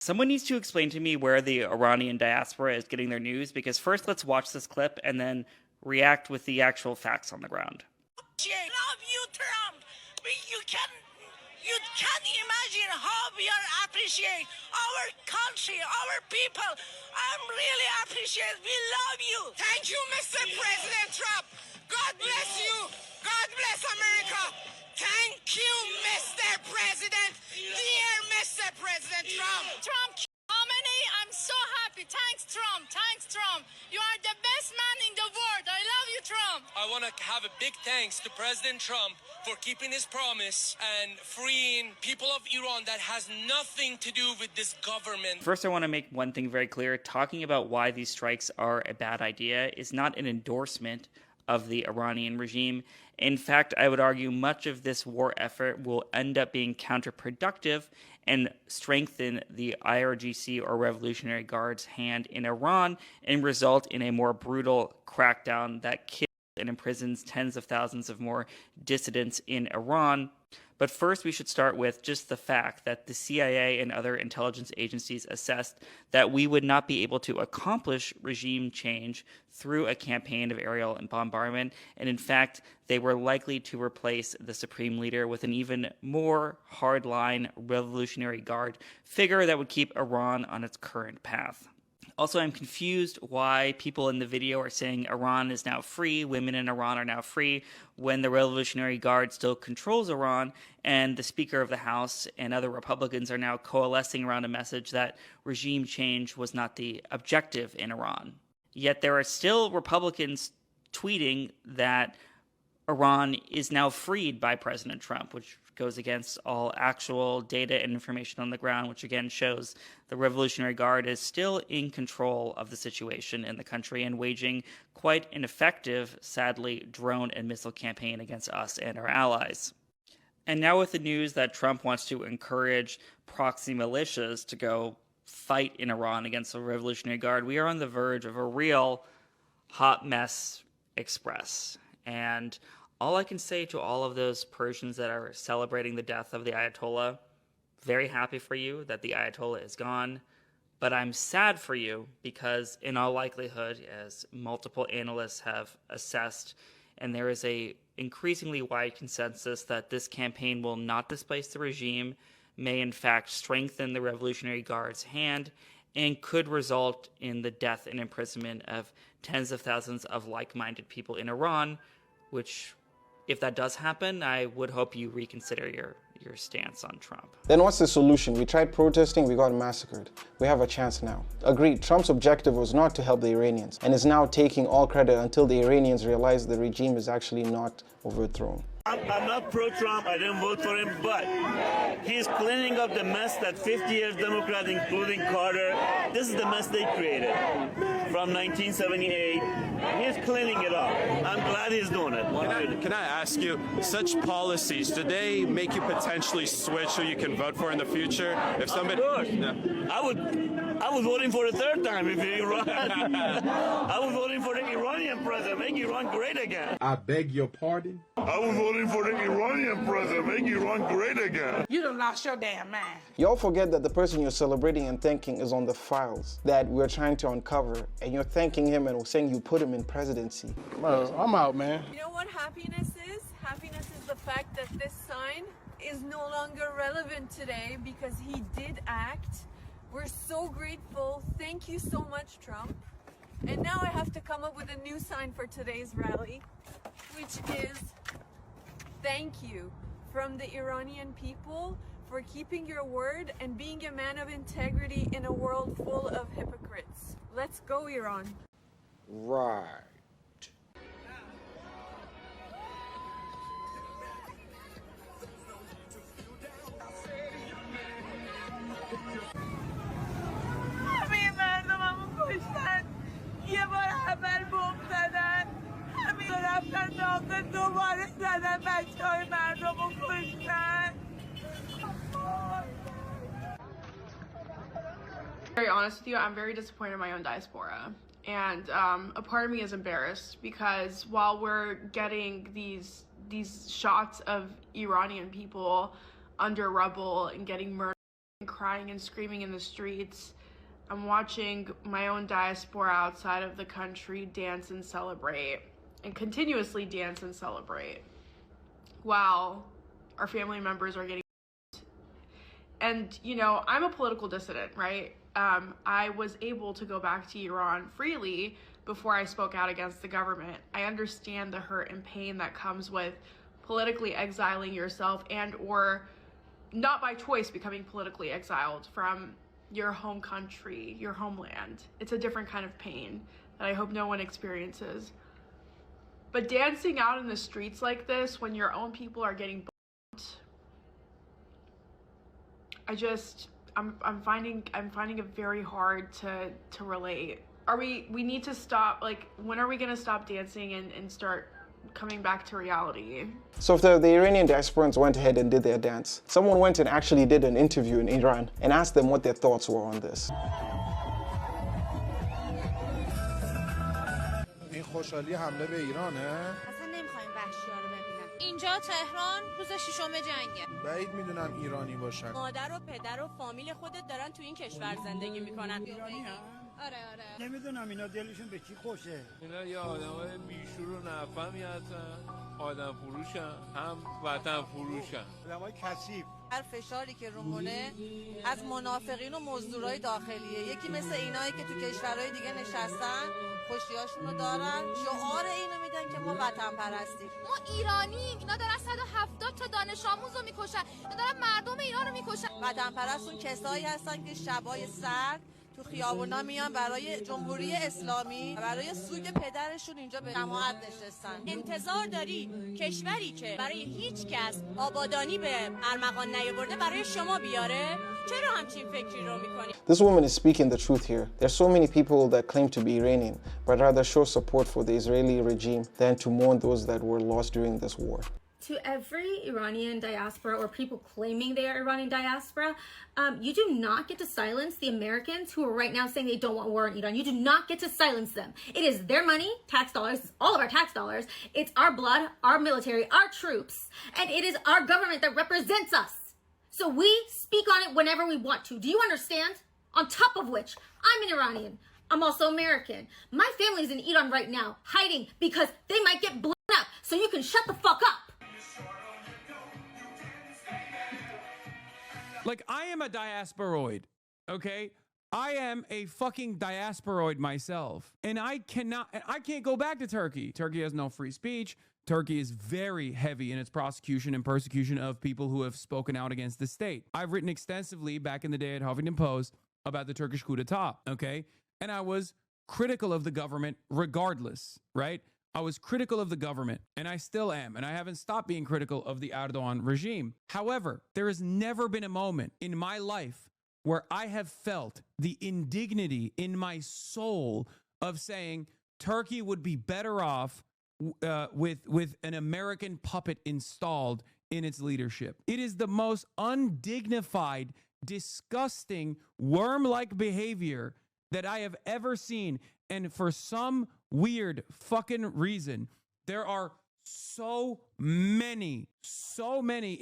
Someone needs to explain to me where the Iranian diaspora is getting their news, because first let's watch this clip and then react with the actual facts on the ground. Love you, Trump. You can't imagine how we are appreciate our country, our people. I'm really appreciate. We love you. Thank you, Mr. President Trump. God bless you. God bless America. Thank you, Mr. President. Dear Mr. President Trump. Trump, Khamenei, I'm so happy. Thanks, Trump. Thanks, Trump. You are the best man in the world. I love you, Trump. I want to have a big thanks to President Trump for keeping his promise and freeing people of Iran that has nothing to do with this government. First, I want to make one thing very clear. Talking about why these strikes are a bad idea is not an endorsement of the Iranian regime. In fact, I would argue much of this war effort will end up being counterproductive and strengthen the IRGC or Revolutionary Guard's hand in Iran and result in a more brutal crackdown that kills and imprisons tens of thousands of more dissidents in Iran. But first, we should start with just the fact that the CIA and other intelligence agencies assessed that we would not be able to accomplish regime change through a campaign of aerial bombardment, and in fact, they were likely to replace the supreme leader with an even more hardline Revolutionary Guard figure that would keep Iran on its current path. Also, I'm confused why people in the video are saying Iran is now free, women in Iran are now free, when the Revolutionary Guard still controls Iran, and the Speaker of the House and other Republicans are now coalescing around a message that regime change was not the objective in Iran. Yet there are still Republicans tweeting that Iran is now freed by President Trump, which goes against all actual data and information on the ground, which again shows the Revolutionary Guard is still in control of the situation in the country and waging quite an effective, sadly, drone and missile campaign against us and our allies. And now with the news that Trump wants to encourage proxy militias to go fight in Iran against the Revolutionary Guard, we are on the verge of a real hot mess express. And all I can say to all of those Persians that are celebrating the death of the Ayatollah, very happy for you that the Ayatollah is gone, but I'm sad for you because in all likelihood, as multiple analysts have assessed, and there is a increasingly wide consensus that this campaign will not displace the regime, may in fact strengthen the Revolutionary Guard's hand, and could result in the death and imprisonment of tens of thousands of like-minded people in Iran, which, if that does happen, I would hope you reconsider your stance on Trump. Then what's the solution? We tried protesting, we got massacred. We have a chance now. Agreed, Trump's objective was not to help the Iranians, and is now taking all credit until the Iranians realize the regime is actually not overthrown. I'm not pro-Trump, I didn't vote for him, but he's cleaning up the mess that 50 years Democrat, including Carter, this is the mess they created from 1978. He's cleaning it up. I'm glad he's doing it. Can I ask you, such policies, do they make you potentially switch who you can vote for in the future? If somebody, of course. Yeah. I was voting for the third time if Iran. I was voting for the Iranian president, make Iran great again. I beg your pardon? I was voting for the Iranian president, make Iran great again. You done lost your damn mind. Y'all forget that the person you're celebrating and thanking is on the files that we're trying to uncover, and you're thanking him and saying you put him in presidency. Bro, I'm out, man. You know what happiness is? Happiness is the fact that this sign is no longer relevant today because he did act. We're so grateful. Thank you so much, Trump. And now I have to come up with a new sign for today's rally, which is thank you from the Iranian people for keeping your word and being a man of integrity in a world full of hypocrites. Let's go, Iran. Right. همه مردممو کشتن یه بار اول بمب زدن همین رفتن داخل دوباره زدن بچه های مردمو کشتن Very honest with you, I'm very disappointed in my own diaspora, and a part of me is embarrassed because while we're getting these shots of Iranian people under rubble and getting murdered and crying and screaming in the streets. I'm watching my own diaspora outside of the country dance and celebrate, and continuously dance and celebrate, while our family members are getting. And, you know, I'm a political dissident, right? I was able to go back to Iran freely before I spoke out against the government. I understand the hurt and pain that comes with politically exiling yourself and or not by choice becoming politically exiled from your home country, your homeland. It's a different kind of pain that I hope no one experiences. But dancing out in the streets like this when your own people are getting bombed, I'm finding it very hard to relate. We need to stop, like, when are we gonna stop dancing and start coming back to reality? So if the Iranian diasporans went ahead and did their dance, someone went and actually did an interview in Iran and asked them what their thoughts were on this. این خوشحالی حمله به ایرانه؟ اصلا نمیخوایم وحشی‌ها رو ببینم. اینجا تهران روز ششم جنگه. بعید میدونم ایرانی باشن. مادر و پدر و فامیل خودت دارن تو این کشور زندگی میکنن. ایرانی ها؟ آره. نمیدونم اینا دلشون به کی خوشه. اینا یه آدمای بیشور و نفهمی هستن. آدم فروشن، هم وطن فروشن. آدمای کثیف. هر فشاری که رومونه از منافقین و مزدورای داخلیه. یکی مثل اینایی که تو کشورهای دیگه نشستن، خوشیاشون رو دارن، شعار اینو میدن که ما وطن پرستیم. ما ایرانیم. اینا دارن 170 تا دانش آموز رو میکشن. اینا دارن مردم ایران رو میکشن. وطن پرستون کسایی هستن که شبای سرد تو خیابونا میان برای جمهوری اسلامی، برای سوگ پدرشون اینجا به جماعت نشستن. انتظار داری کشوری که برای هیچ کس آبادانی به ارمغان نیاورده برای شما بیاره؟ چرا همچین فکری رو میکنی؟ This woman is speaking the truth here. There's so many people that claim to be Iranian, but rather show support for the Israeli regime than to mourn those that were lost during this war. To every Iranian diaspora or people claiming they are Iranian diaspora, you do not get to silence the Americans who are right now saying they don't want war in Iran. You do not get to silence them. It is their money, tax dollars, all of our tax dollars. It's our blood, our military, our troops, and it is our government that represents us. So we speak on it whenever we want to. Do you understand? On top of which, I'm an Iranian. I'm also American. My family's in Iran right now, hiding because they might get blown up. So you can shut the fuck up. Like, I am a diasporoid, okay? I am a fucking diasporoid myself. And I can't go back to Turkey. Turkey has no free speech. Turkey is very heavy in its prosecution and persecution of people who have spoken out against the state. I've written extensively back in the day at Huffington Post about the Turkish coup d'etat, okay? And I was critical of the government regardless, right? I was critical of the government, and I still am, and I haven't stopped being critical of the Erdogan regime. However, there has never been a moment in my life where I have felt the indignity in my soul of saying Turkey would be better off with an American puppet installed in its leadership. It is the most undignified, disgusting, worm-like behavior that I have ever seen. And for some weird fucking reason, there are so many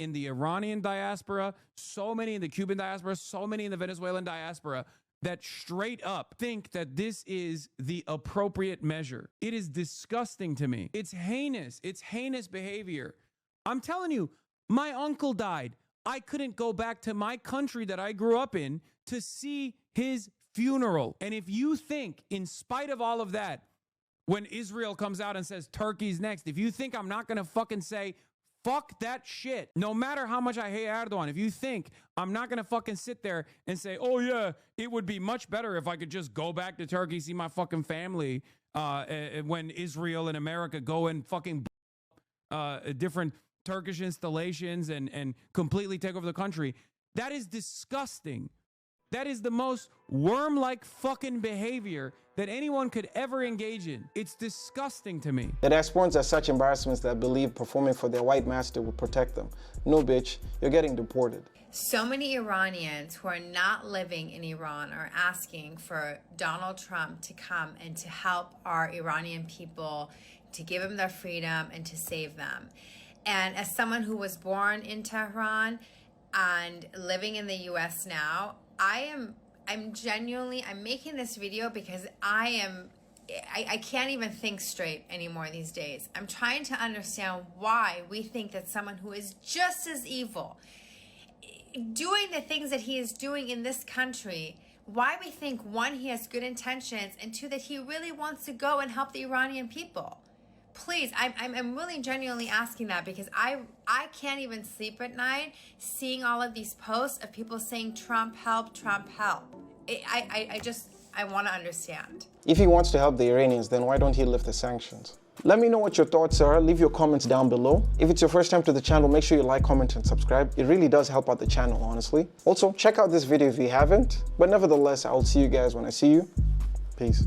in the Iranian diaspora, so many in the Cuban diaspora, so many in the Venezuelan diaspora that straight up think that this is the appropriate measure. It is disgusting to me. It's heinous. It's heinous behavior. I'm telling you, my uncle died. I couldn't go back to my country that I grew up in to see his funeral. And if you think, in spite of all of that, when Israel comes out and says Turkey's next, if you think I'm not going to fucking say, fuck that shit, no matter how much I hate Erdogan, if you think I'm not going to fucking sit there and say, oh yeah, it would be much better if I could just go back to Turkey, see my fucking family, when Israel and America go and fucking different Turkish installations and completely take over the country, that is disgusting. That is the most worm-like fucking behavior that anyone could ever engage in. It's disgusting to me. The diasporans are such embarrassments that believe performing for their white master will protect them. No, bitch, you're getting deported. So many Iranians who are not living in Iran are asking for Donald Trump to come and to help our Iranian people, to give them their freedom and to save them. And as someone who was born in Tehran, and living in the US now, I'm making this video because I can't even think straight anymore these days. I'm trying to understand why we think that someone who is just as evil, doing the things that he is doing in this country, why we think, one, he has good intentions, and two, that he really wants to go and help the Iranian people. Please, I'm really genuinely asking that, because I can't even sleep at night seeing all of these posts of people saying Trump help, Trump help. I want to understand. If he wants to help the Iranians, then why don't he lift the sanctions? Let me know what your thoughts are. Leave your comments down below. If it's your first time to the channel, make sure you like, comment, and subscribe. It really does help out the channel, honestly. Also, check out this video if you haven't. But nevertheless, I'll see you guys when I see you. Peace.